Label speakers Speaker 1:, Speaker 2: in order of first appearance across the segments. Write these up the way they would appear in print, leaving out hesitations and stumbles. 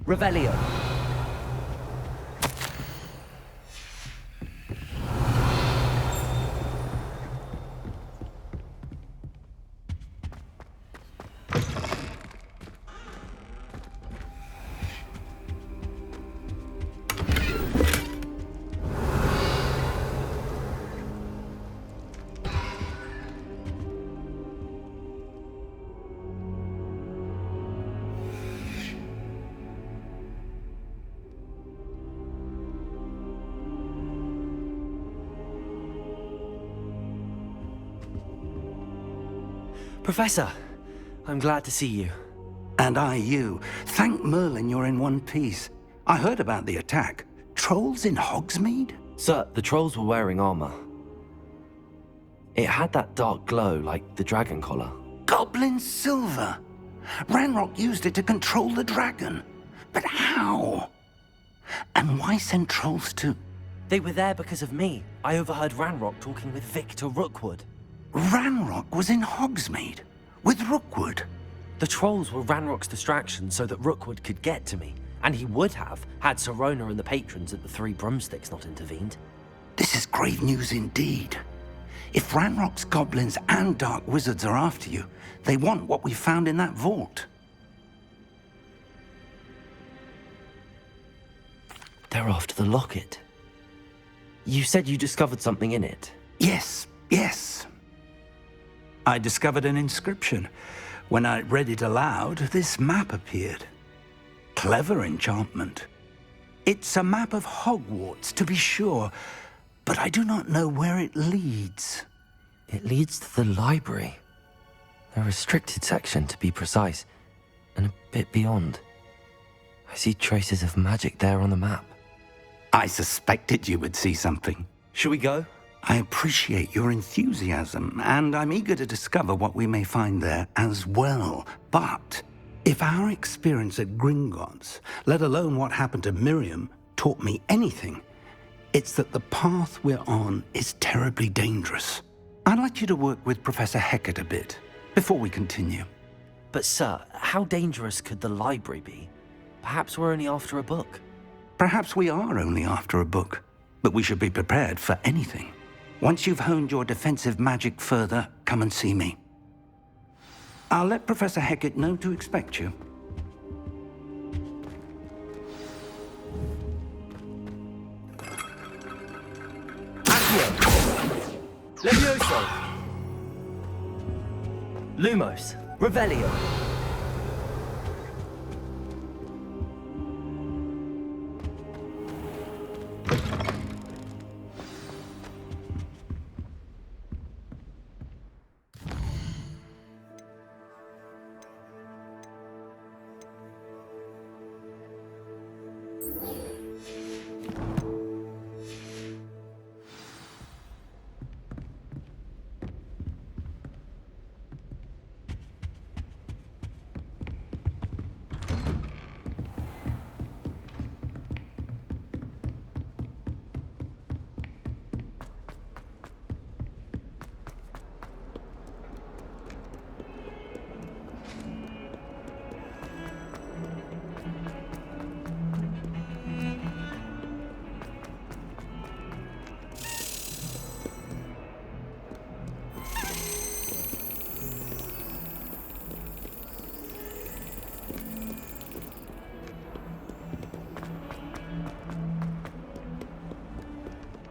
Speaker 1: Revelio. Professor, I'm glad to see you.
Speaker 2: And I you. Thank Merlin you're in one piece. I heard about the attack. Trolls in Hogsmeade?
Speaker 1: Sir, the trolls were wearing armor. It had that dark glow like the dragon collar.
Speaker 2: Goblin silver! Ranrock used it to control the dragon. But how? And why send trolls to...
Speaker 1: They were there because of me. I overheard Ranrock talking with Victor Rookwood.
Speaker 2: Ranrock was in Hogsmeade? With Rookwood?
Speaker 1: The trolls were Ranrock's distraction so that Rookwood could get to me. And he would have, had Sirona and the patrons at the Three Broomsticks not intervened.
Speaker 2: This is grave news indeed. If Ranrock's goblins and dark wizards are after you, they want what we found in that vault.
Speaker 1: They're after the locket. You said you discovered something in it.
Speaker 2: Yes. I discovered an inscription. When I read it aloud, this map appeared. Clever enchantment. It's a map of Hogwarts, to be sure, but I do not know where it leads.
Speaker 1: It leads to the library. The restricted section, to be precise, and a bit beyond. I see traces of magic there on the map.
Speaker 2: I suspected you would see something.
Speaker 1: Shall we go?
Speaker 2: I appreciate your enthusiasm, and I'm eager to discover what we may find there as well. But if our experience at Gringotts, let alone what happened to Miriam, taught me anything, it's that the path we're on is terribly dangerous. I'd like you to work with Professor Hecat a bit before we continue.
Speaker 1: But sir, how dangerous could the library be? Perhaps we're only after a book.
Speaker 2: Perhaps we are only after a book, but we should be prepared for anything. Once you've honed your defensive magic further, come and see me. I'll let Professor Hecat know to expect you.
Speaker 1: Accio! Levioso! Lumos! Revelio!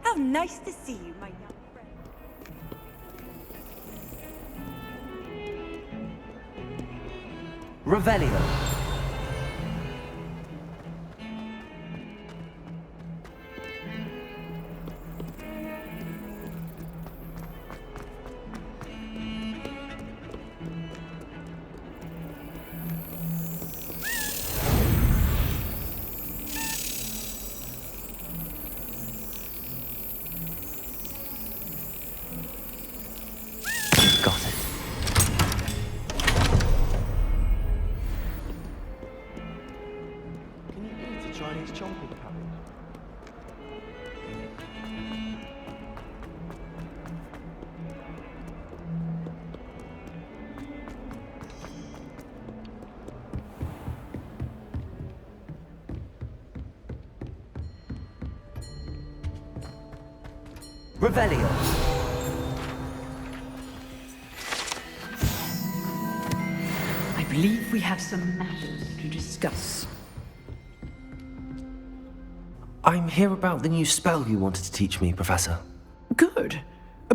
Speaker 3: How nice to see you, my young friend.
Speaker 1: Revelio!
Speaker 4: Revelio.
Speaker 5: I believe we have some matters to discuss.
Speaker 1: I'm here about the new spell you wanted to teach me, Professor.
Speaker 5: Good.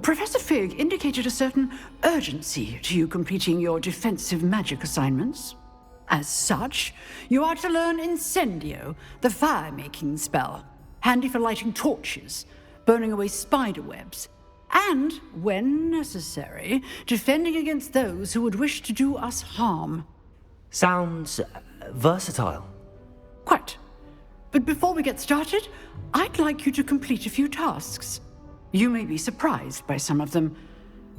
Speaker 5: Professor Fig indicated a certain urgency to you completing your defensive magic assignments. As such, you are to learn Incendio, the fire-making spell, handy for lighting torches, burning away spider webs, and, when necessary, defending against those who would wish to do us harm.
Speaker 1: Sounds versatile.
Speaker 5: Quite. But before we get started, I'd like you to complete a few tasks. You may be surprised by some of them.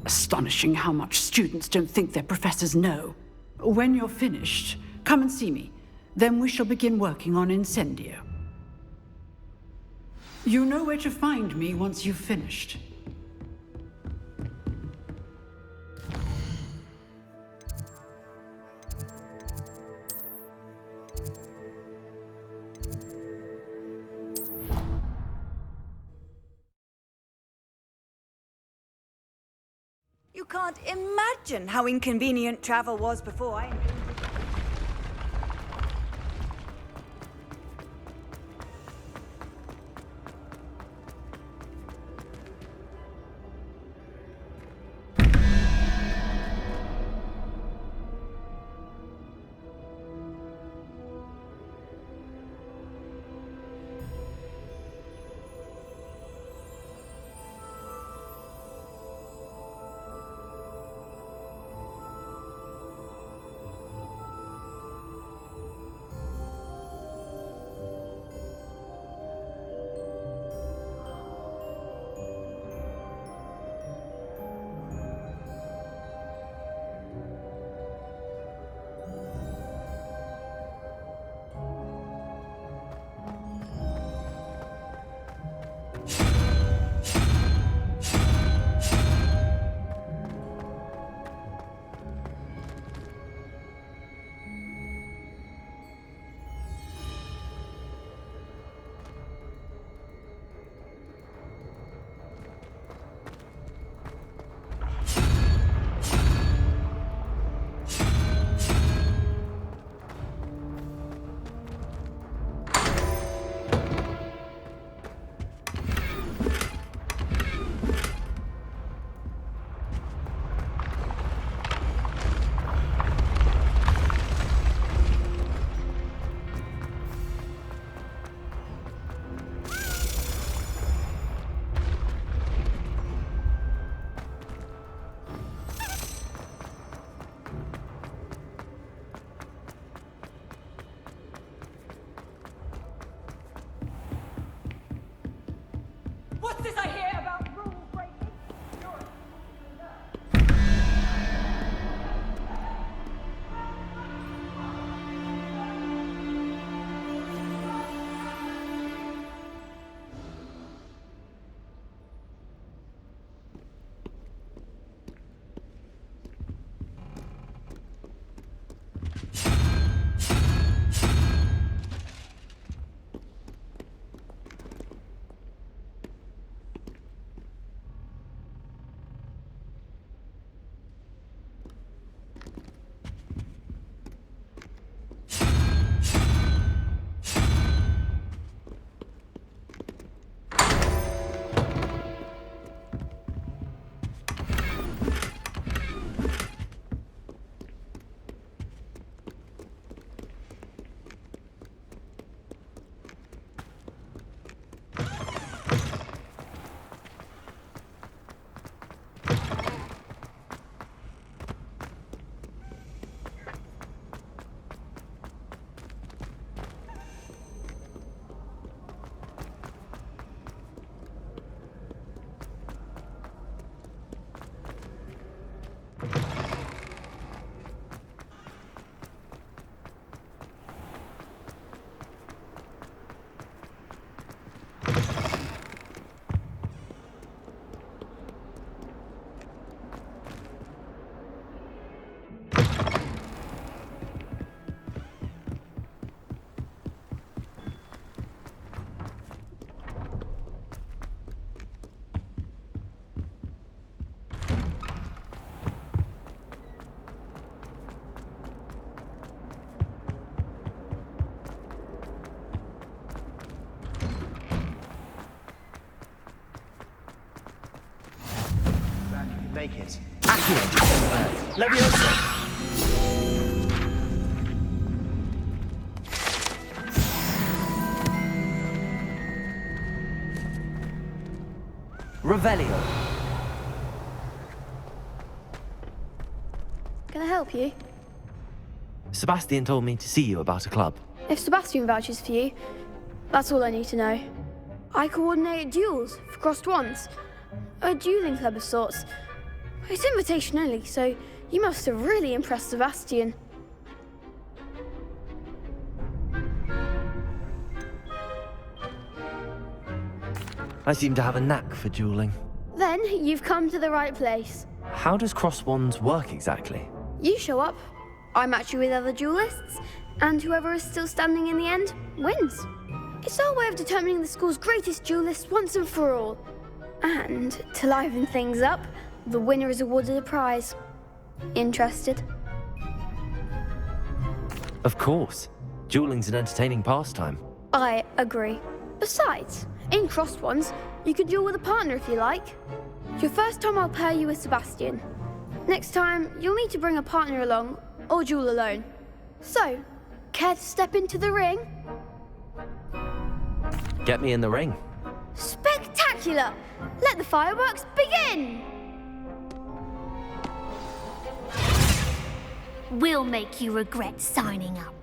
Speaker 5: Astonishing how much students don't think their professors know. When you're finished, come and see me. Then we shall begin working on Incendio. You know where to find me once you've finished.
Speaker 3: You can't imagine how inconvenient travel was before I invented it. What's this I hear about rule breaking?
Speaker 4: make it.
Speaker 1: Leviosa! Revelio.
Speaker 6: Can I help you?
Speaker 1: Sebastian told me to see you about a club.
Speaker 6: If Sebastian vouches for you, that's all I need to know. I coordinate duels for crossed wands. A dueling club of sorts. It's invitation only, so you must have really impressed Sebastian.
Speaker 1: I seem to have a knack for dueling.
Speaker 6: Then you've come to the right place.
Speaker 1: How does cross wands work exactly?
Speaker 6: You show up, I match you with other duelists, and whoever is still standing in the end wins. It's our way of determining the school's greatest duelist once and for all. And to liven things up, the winner is awarded a prize. Interested?
Speaker 1: Of course. Dueling's an entertaining pastime.
Speaker 6: I agree. Besides, in crossed ones, you can duel with a partner if you like. Your first time I'll pair you with Sebastian. Next time, you'll need to bring a partner along, or duel alone. So, care to step into the ring?
Speaker 1: Get me in the ring.
Speaker 6: Spectacular! Let the fireworks begin!
Speaker 7: We'll make you regret signing up.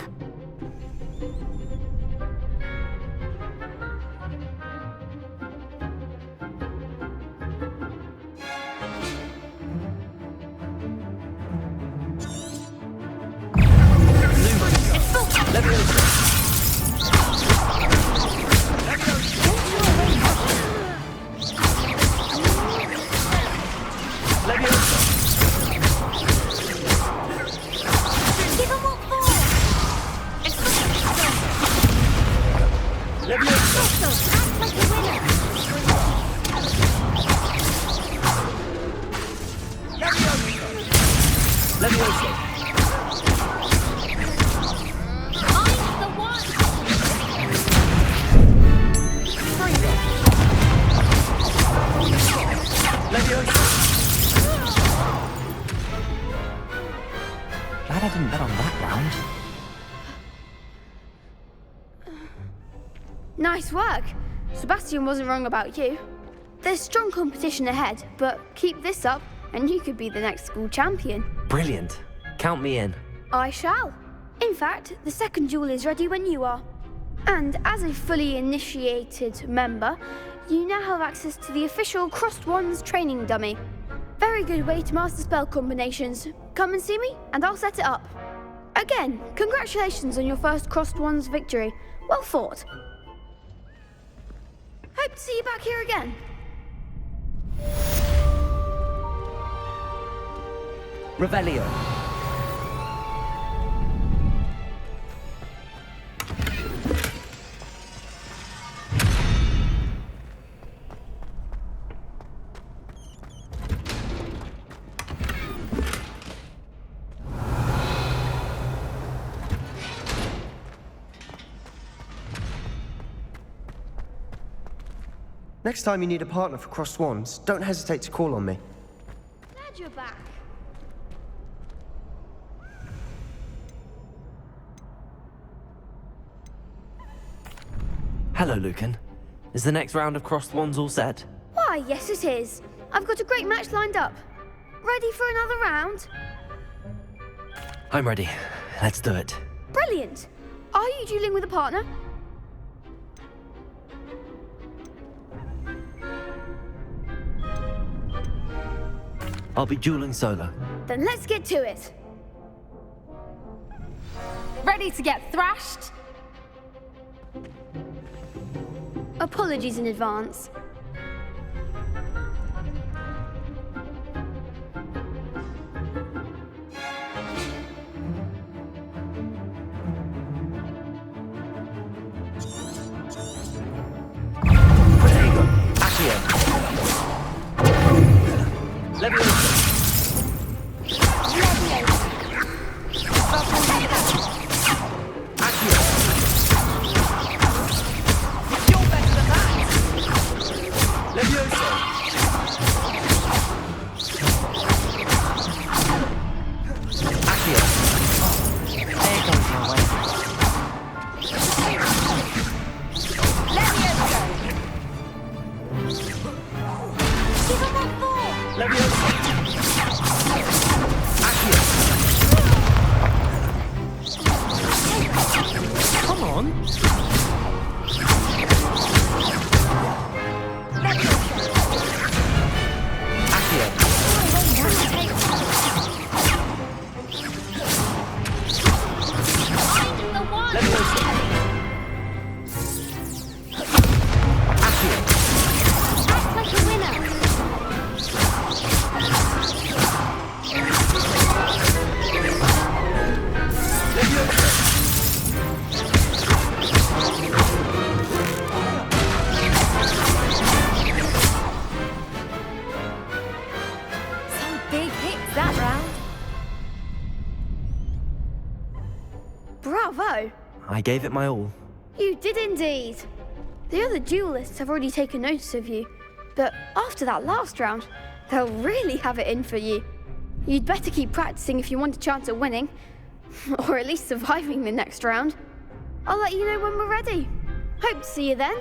Speaker 1: Glad I didn't bet on that round.
Speaker 6: Nice work. Sebastian wasn't wrong about you. There's strong competition ahead, but keep this up and you could be the next school champion.
Speaker 1: Brilliant. Count me in.
Speaker 6: I shall. In fact, the second duel is ready when you are. And as a fully initiated member, you now have access to the official Crossed Wands training dummy. Very good way to master spell combinations. Come and see me, and I'll set it up. Again, congratulations on your first Crossed Wands victory. Well fought. Hope to see you back here again.
Speaker 1: Revelio.
Speaker 4: Next time you need a partner for crossed wands, don't hesitate to call on me.
Speaker 6: Glad you're back.
Speaker 1: Hello, Lucan. Is the next round of crossed wands all set?
Speaker 6: Why, yes it is. I've got a great match lined up. Ready for another round?
Speaker 1: I'm ready. Let's do it.
Speaker 6: Brilliant. Are you dueling with a partner?
Speaker 1: I'll be dueling solo.
Speaker 6: Then let's get to it.
Speaker 7: Ready to get thrashed?
Speaker 6: Apologies in advance.
Speaker 1: Protego. Accio. Leviosa. Accio. You're better than that. Leviosa.
Speaker 4: I gave it my all.
Speaker 6: You did indeed. The other duelists have already taken notice of you, but after that last round, they'll really have it in for you. You'd better keep practicing if you want a chance at winning, or at least surviving the next round. I'll let you know when we're ready. Hope to see you then.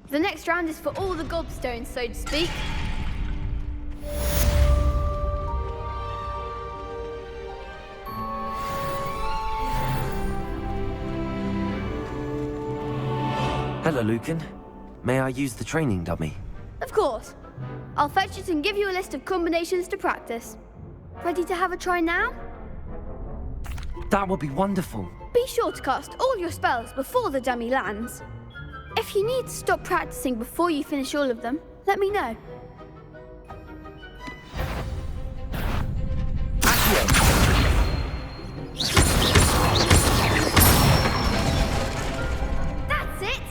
Speaker 6: The next round is for all the gobstones, so to speak.
Speaker 1: Hello, Lucan. May I use the training dummy?
Speaker 6: Of course. I'll fetch it and give you a list of combinations to practice. Ready to have a try now?
Speaker 1: That would be wonderful.
Speaker 6: Be sure to cast all your spells before the dummy lands. If you need to stop practicing before you finish all of them, let me know. That's it!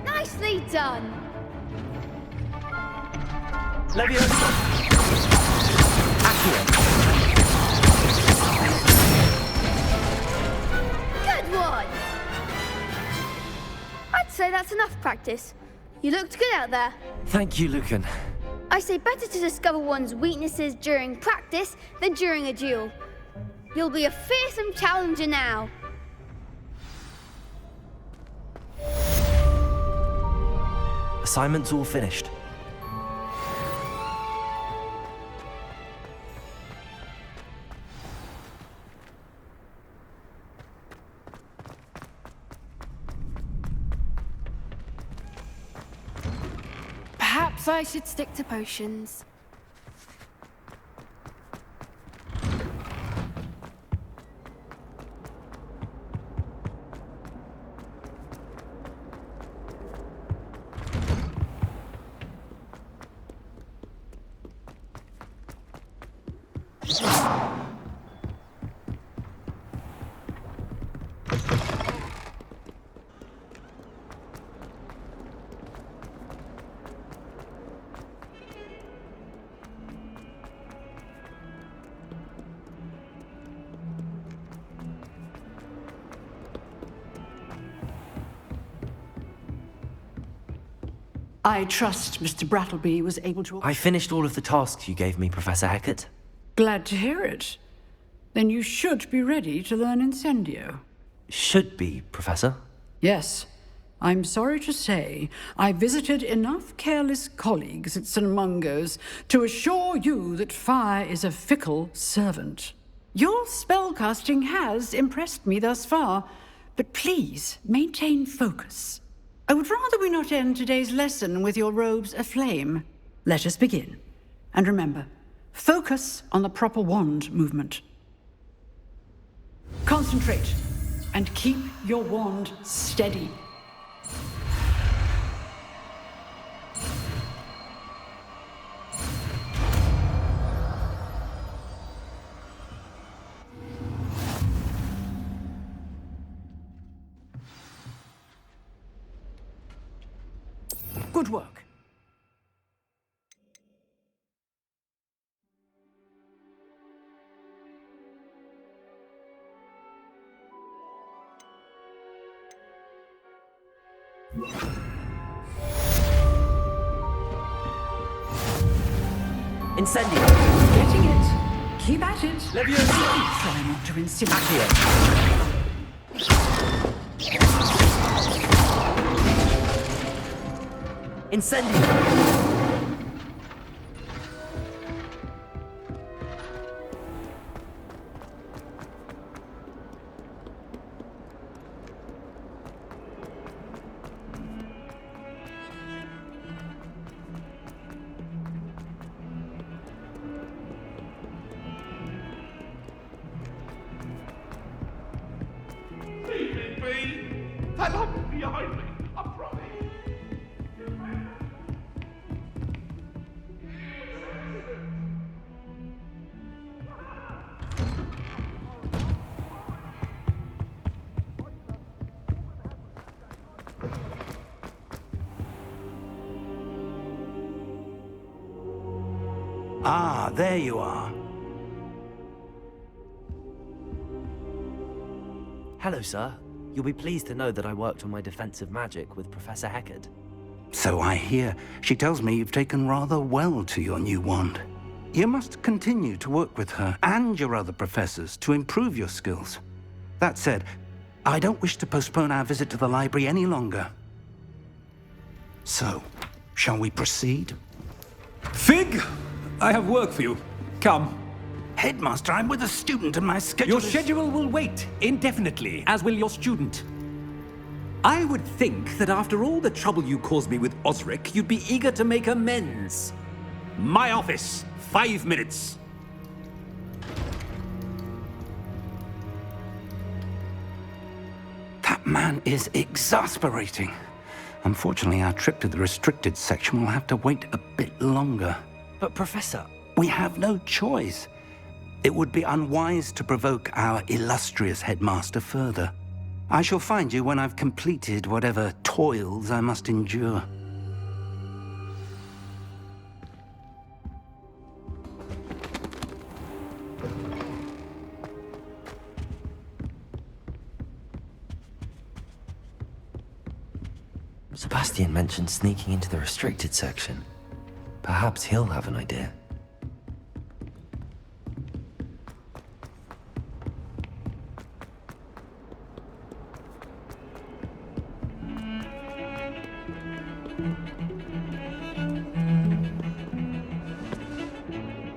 Speaker 6: Nicely done! Good one! I'd say that's enough practice. You looked good out there.
Speaker 1: Thank you, Lucan.
Speaker 6: I say better to discover one's weaknesses during practice than during a duel. You'll be a fearsome challenger now.
Speaker 1: Assignment's all finished.
Speaker 7: Perhaps I should stick to potions.
Speaker 5: I trust Mr. Brattleby was able to...
Speaker 1: I finished all of the tasks you gave me, Professor Hecat.
Speaker 5: Glad to hear it. Then you should be ready to learn Incendio.
Speaker 1: Should be, Professor.
Speaker 5: Yes. I'm sorry to say, I visited enough careless colleagues at St. Mungo's to assure you that fire is a fickle servant. Your spellcasting has impressed me thus far, but please maintain focus. I would rather we not end today's lesson with your robes aflame. Let us begin. And remember, focus on the proper wand movement. Concentrate, and keep your wand steady. Good work.
Speaker 1: Incendio!
Speaker 5: Getting it. Keep at it. Try not to incinerate.
Speaker 1: Incendio!
Speaker 8: That lamp is behind me, I promise.
Speaker 2: there you are.
Speaker 1: Hello, sir. You'll be pleased to know that I worked on my defensive magic with Professor Heckard.
Speaker 2: So I hear. She tells me you've taken rather well to your new wand. You must continue to work with her and your other professors to improve your skills. That said, I don't wish to postpone our visit to the library any longer. So, shall we proceed?
Speaker 9: Fig! I have work for you. Come.
Speaker 2: Headmaster, I'm with a student and my schedule
Speaker 9: Your schedule will wait indefinitely, as will your student. I would think that after all the trouble you caused me with Osric, you'd be eager to make amends. My office, 5 minutes.
Speaker 2: That man is exasperating. Unfortunately, our trip to the restricted section will have to wait a bit longer.
Speaker 1: But, Professor...
Speaker 2: We have no choice. It would be unwise to provoke our illustrious headmaster further. I shall find you when I've completed whatever toils I must endure.
Speaker 1: Sebastian mentioned sneaking into the restricted section. Perhaps he'll have an idea.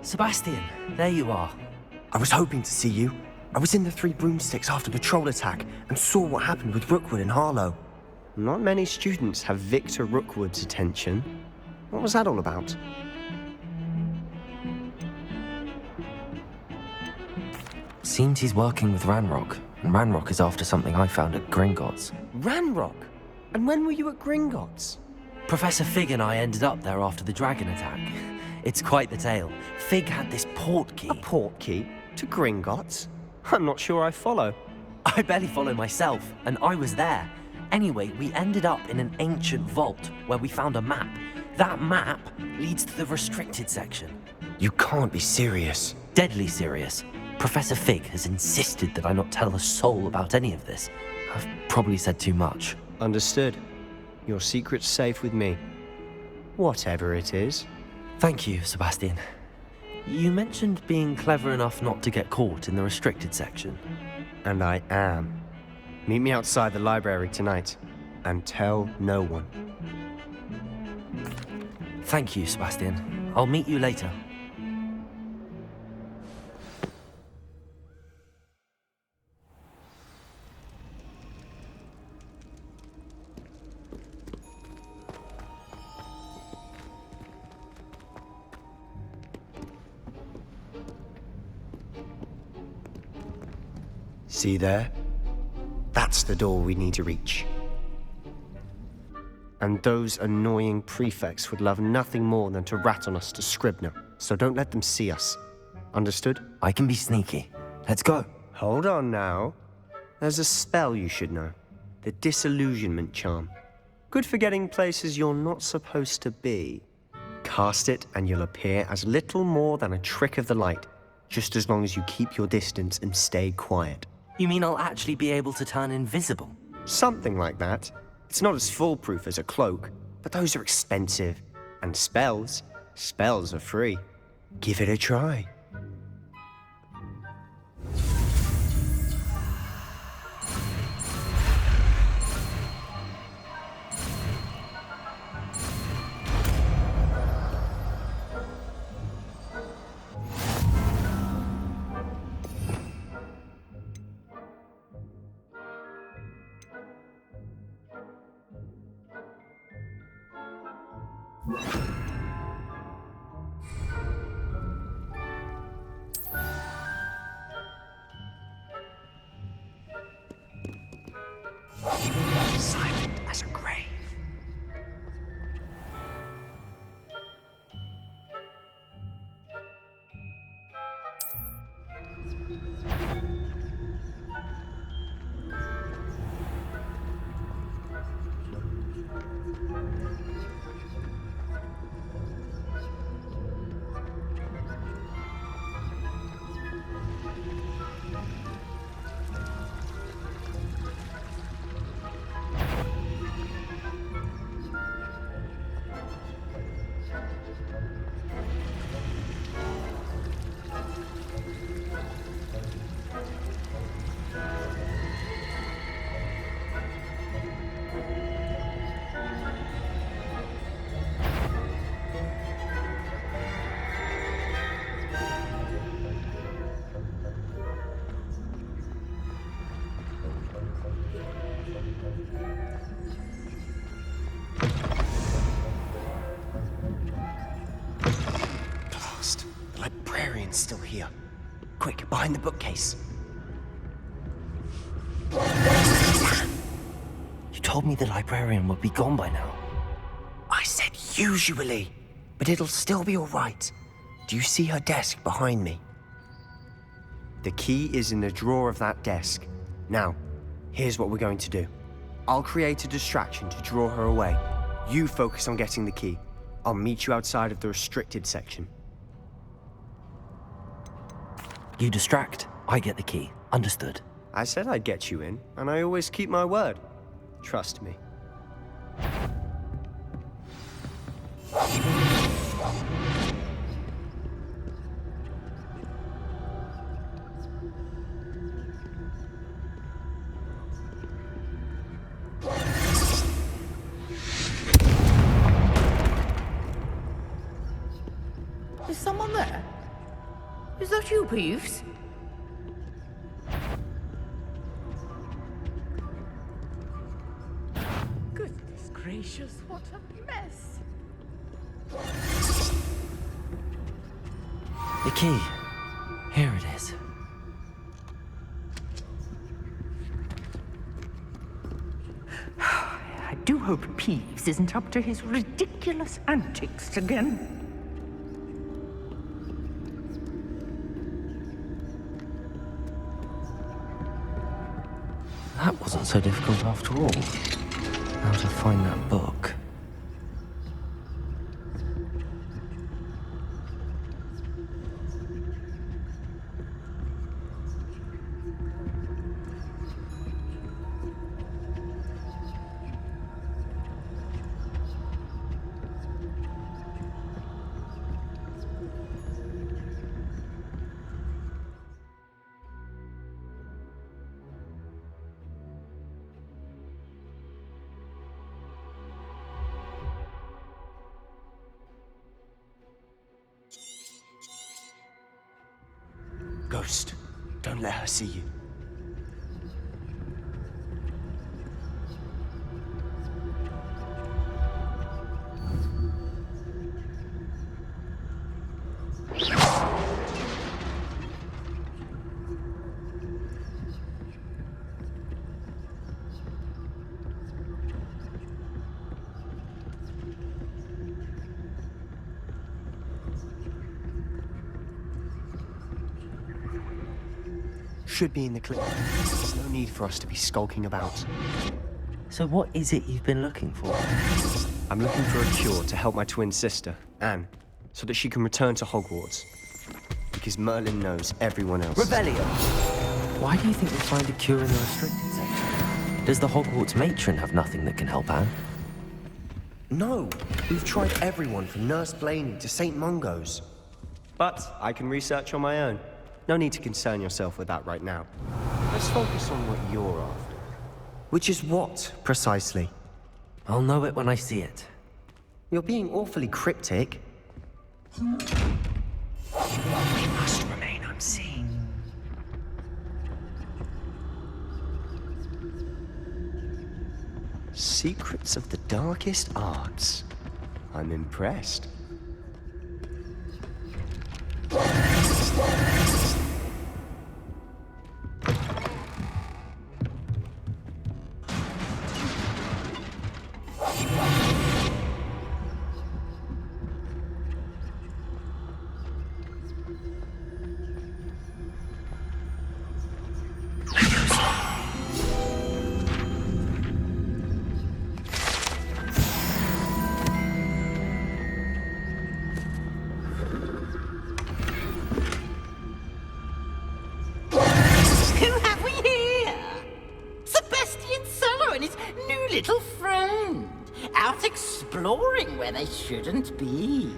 Speaker 1: Sebastian, there you are.
Speaker 4: I was hoping to see you. I was in the Three Broomsticks after the troll attack and saw what happened with Rookwood and Harlow. Not many students have Victor Rookwood's attention. What was that all about?
Speaker 1: Seems he's working with Ranrock, and Ranrock is after something I found at Gringotts.
Speaker 4: Ranrock? And when were you at Gringotts?
Speaker 1: Professor Fig and I ended up there after the dragon attack. It's quite the tale. Fig had this port key.
Speaker 4: A port key? To Gringotts? I'm not sure I follow.
Speaker 1: I barely follow myself, and I was there. Anyway, we ended up in an ancient vault where we found a map. That map leads to the restricted section.
Speaker 4: You can't be serious.
Speaker 1: Deadly serious. Professor Fig has insisted that I not tell a soul about any of this. I've probably said too much.
Speaker 4: Understood. Your secret's safe with me. Whatever it is.
Speaker 1: Thank you, Sebastian. You mentioned being clever enough not to get caught in the restricted section.
Speaker 4: And I am. Meet me outside the library tonight, and tell no one.
Speaker 1: Thank you, Sebastian. I'll meet you later.
Speaker 4: See there? That's the door we need to reach. And those annoying prefects would love nothing more than to rat on us to Scribner, so don't let them see us. Understood?
Speaker 1: I can be sneaky. Let's go.
Speaker 4: Hold on now. There's a spell you should know. The Disillusionment Charm. Good for getting places you're not supposed to be. Cast it and you'll appear as little more than a trick of the light, just as long as you keep your distance and stay quiet.
Speaker 1: You mean I'll actually be able to turn invisible?
Speaker 4: Something like that. It's not as foolproof as a cloak, but those are expensive. And spells are free. Give it a try. Silent as a grave. it's still here. Quick, behind the bookcase.
Speaker 1: You told me the librarian would be gone by now.
Speaker 4: I said usually, but it'll still be all right. Do you see her desk behind me? The key is in the drawer of that desk. Now, here's what we're going to do. I'll create a distraction to draw her away. You focus on getting the key. I'll meet you outside of the restricted section.
Speaker 1: You distract, I get the key. Understood.
Speaker 4: I said I'd get you in, and I always keep my word. Trust me.
Speaker 10: Is someone there? Is that you, Peeves? Goodness gracious, what a mess!
Speaker 1: The key. Here it is.
Speaker 10: I do hope Peeves isn't up to his ridiculous antics again.
Speaker 1: That wasn't so difficult after all. How to find that book.
Speaker 4: Ghost, don't let her see you. Should be in the clip. There's no need for us to be skulking about.
Speaker 1: So what is it you've been looking for?
Speaker 4: I'm looking for a cure to help my twin sister, Anne, so that she can return to Hogwarts. Because Merlin knows everyone else.
Speaker 1: Revelio! Why do you think we'll find a cure in the restricted section? Does the Hogwarts matron have nothing that can help Anne?
Speaker 4: No, we've tried everyone from Nurse Blaney to St. Mungo's. But I can research on my own. No need to concern yourself with that right now. Let's focus on what you're after. Which is what, precisely?
Speaker 1: I'll know it when I see it.
Speaker 4: You're being awfully cryptic. We must remain unseen. Secrets of the darkest arts. I'm impressed.
Speaker 10: Exploring where they shouldn't be.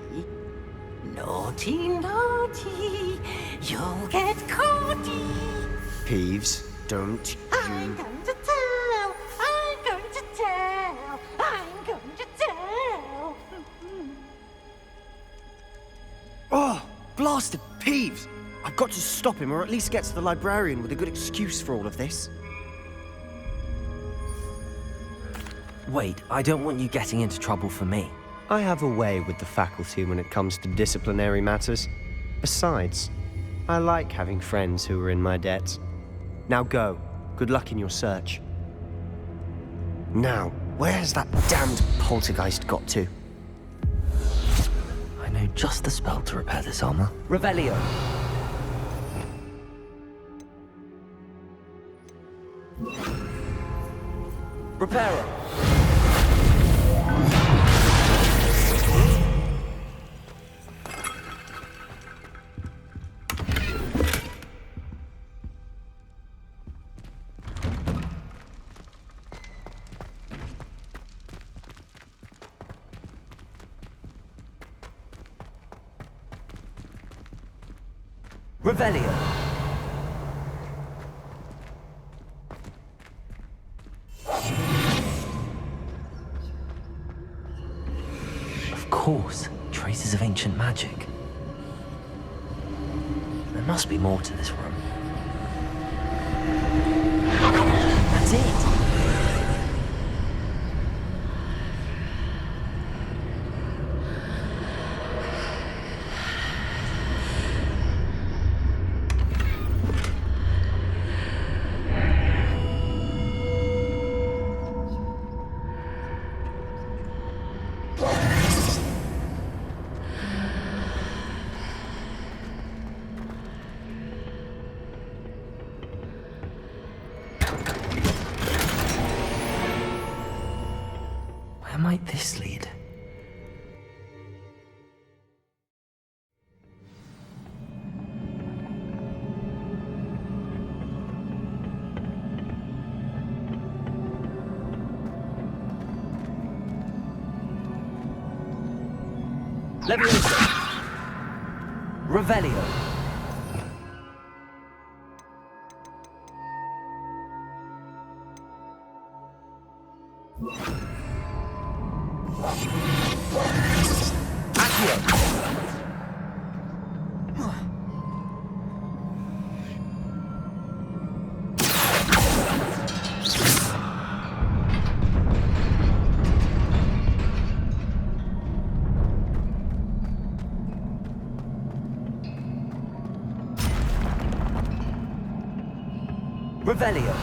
Speaker 10: Naughty, naughty, you'll get caughty.
Speaker 4: Peeves, don't
Speaker 10: I'm going to tell, I'm going to tell, I'm going to tell.
Speaker 4: Oh, blasted Peeves! I've got to stop him, or at least get to the librarian with a good excuse for all of this.
Speaker 1: Wait, I don't want you getting into trouble for me.
Speaker 4: I have a way with the faculty when it comes to disciplinary matters. Besides, I like having friends who are in my debt. Now go. Good luck in your search. Now, where's that damned poltergeist got to?
Speaker 1: I know just the spell to repair this armor.
Speaker 11: Revelio. Reparo. Revelio.
Speaker 1: Of course, traces of ancient magic. There must be more to this room. That's it! Where might this lead?
Speaker 11: Leviosa. Revelio. Accio. Revelio.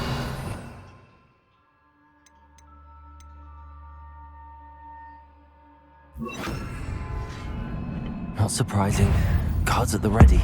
Speaker 1: Not surprising. Guards at the ready.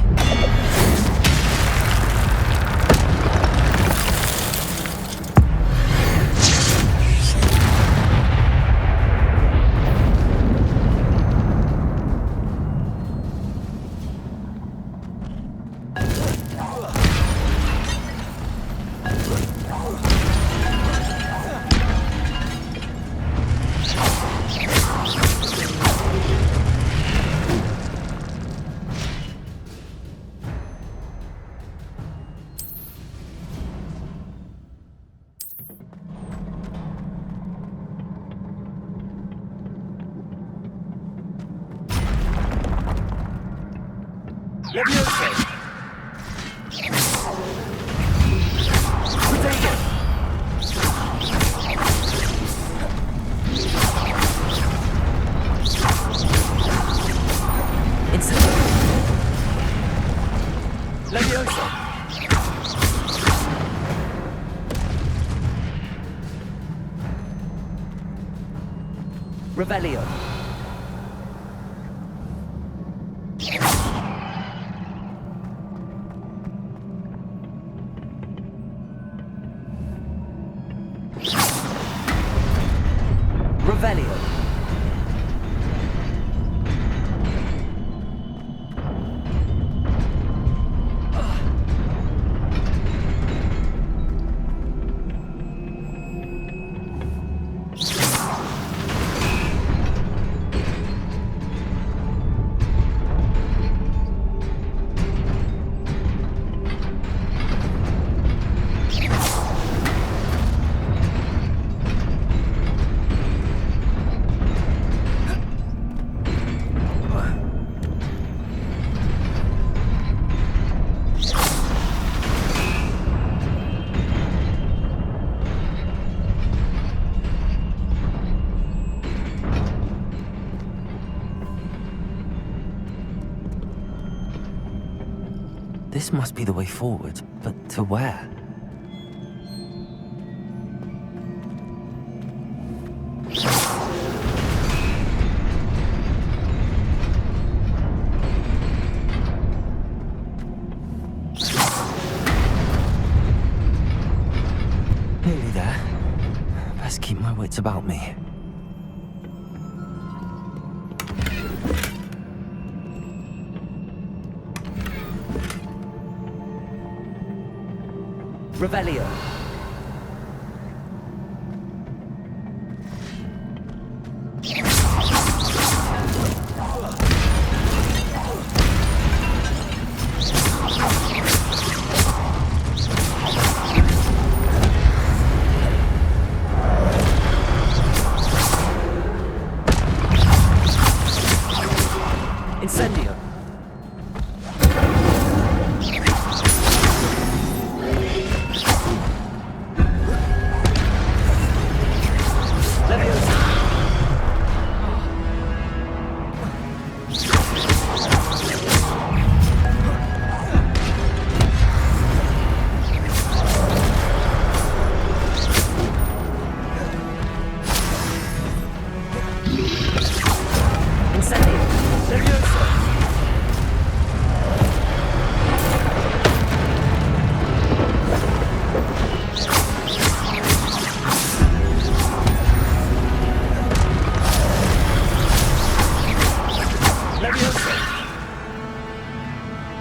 Speaker 11: Leviosa. Protego. Leviosa. Revelio. Revelio.
Speaker 1: This must be the way forward, but to where? Nearly there. Best keep my wits about me.
Speaker 11: Revelio.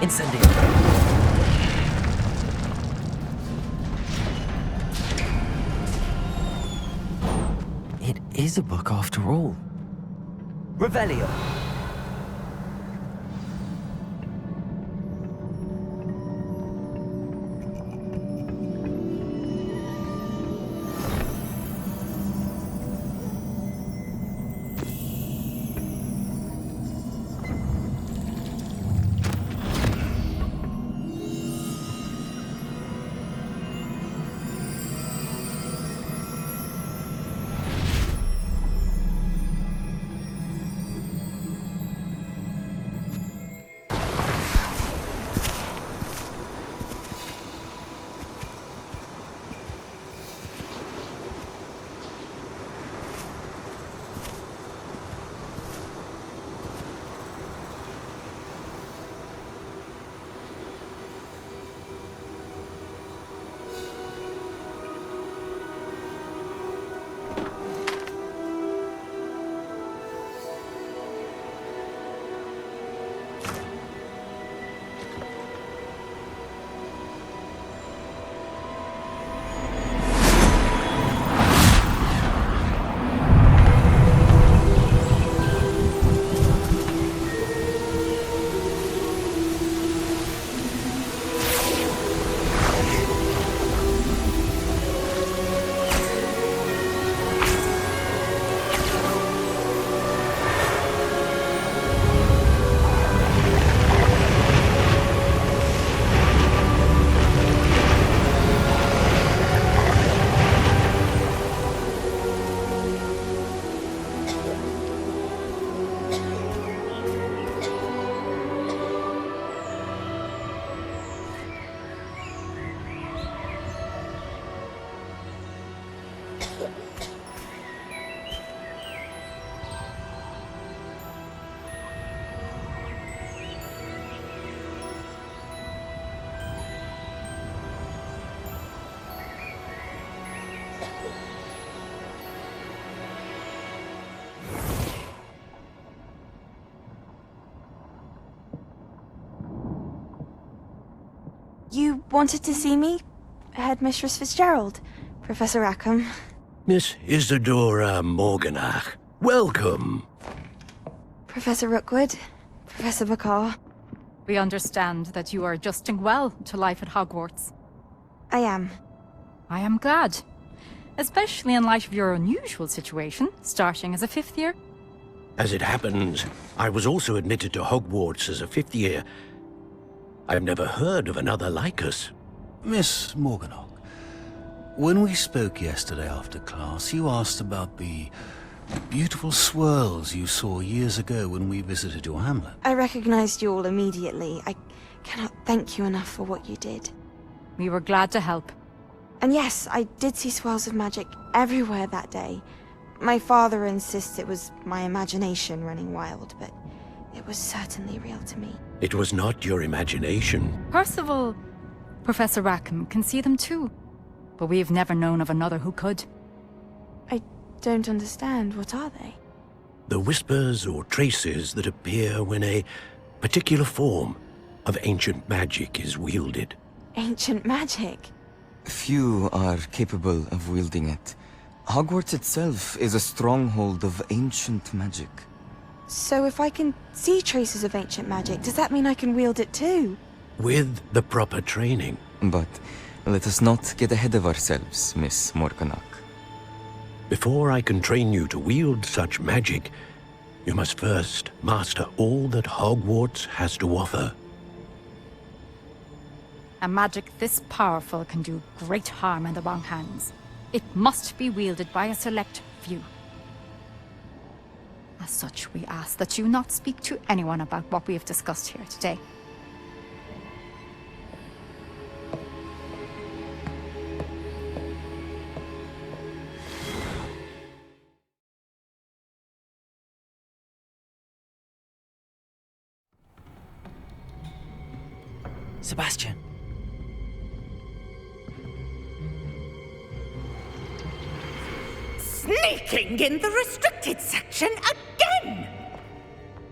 Speaker 11: Incendio.
Speaker 1: It is a book after all.
Speaker 11: Revelio.
Speaker 12: You wanted to see me? Headmistress Fitzgerald? Professor Rackham?
Speaker 13: Miss Isadora Morganach, welcome.
Speaker 12: Professor Rookwood? Professor Bakar?
Speaker 14: We understand that you are adjusting well to life at Hogwarts.
Speaker 12: I am.
Speaker 14: I am glad. Especially in light of your unusual situation, starting as a 5th year.
Speaker 13: As it happens, I was also admitted to Hogwarts as a 5th year. I've never heard of another like us.
Speaker 2: Miss Morganach, when we spoke yesterday after class, you asked about the beautiful swirls you saw years ago when we visited your hamlet.
Speaker 12: I recognized you all immediately. I cannot thank you enough for what you did.
Speaker 14: We were glad to help.
Speaker 12: And yes, I did see swirls of magic everywhere that day. My father insists it was my imagination running wild, but it was certainly real to me.
Speaker 13: It was not your imagination.
Speaker 14: Percival, Professor Rackham can see them too. But we've never known of another who could.
Speaker 12: I don't understand. What are they?
Speaker 13: The whispers or traces that appear when a particular form of ancient magic is wielded.
Speaker 12: Ancient magic?
Speaker 1: Few are capable of wielding it. Hogwarts itself is a stronghold of ancient magic.
Speaker 12: So if I can see traces of ancient magic, does that mean I can wield it too?
Speaker 13: With the proper training.
Speaker 1: But let us not get ahead of ourselves, Miss Morganach.
Speaker 13: Before I can train you to wield such magic, you must first master all that Hogwarts has to offer.
Speaker 14: A magic this powerful can do great harm in the wrong hands. It must be wielded by a select few. As such, we ask that you not speak to anyone about what we have discussed here today.
Speaker 11: Sebastian.
Speaker 10: Sneaking in the restricted section again!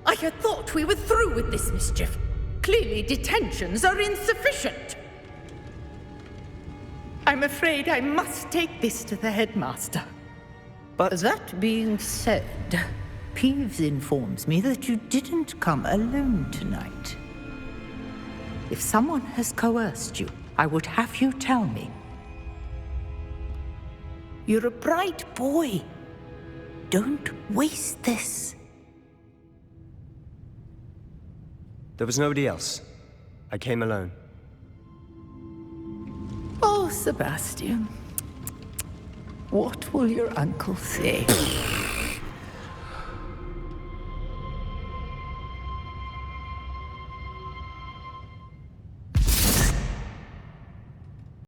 Speaker 10: I had thought we were through with this mischief. Clearly detentions are insufficient. I'm afraid I must take this to the headmaster.
Speaker 15: But that being said, Peeves informs me that you didn't come alone tonight. If someone has coerced you, I would have you tell me. You're a bright boy. Don't waste this.
Speaker 4: There was nobody else. I came alone.
Speaker 15: Oh, Sebastian. What will your uncle say?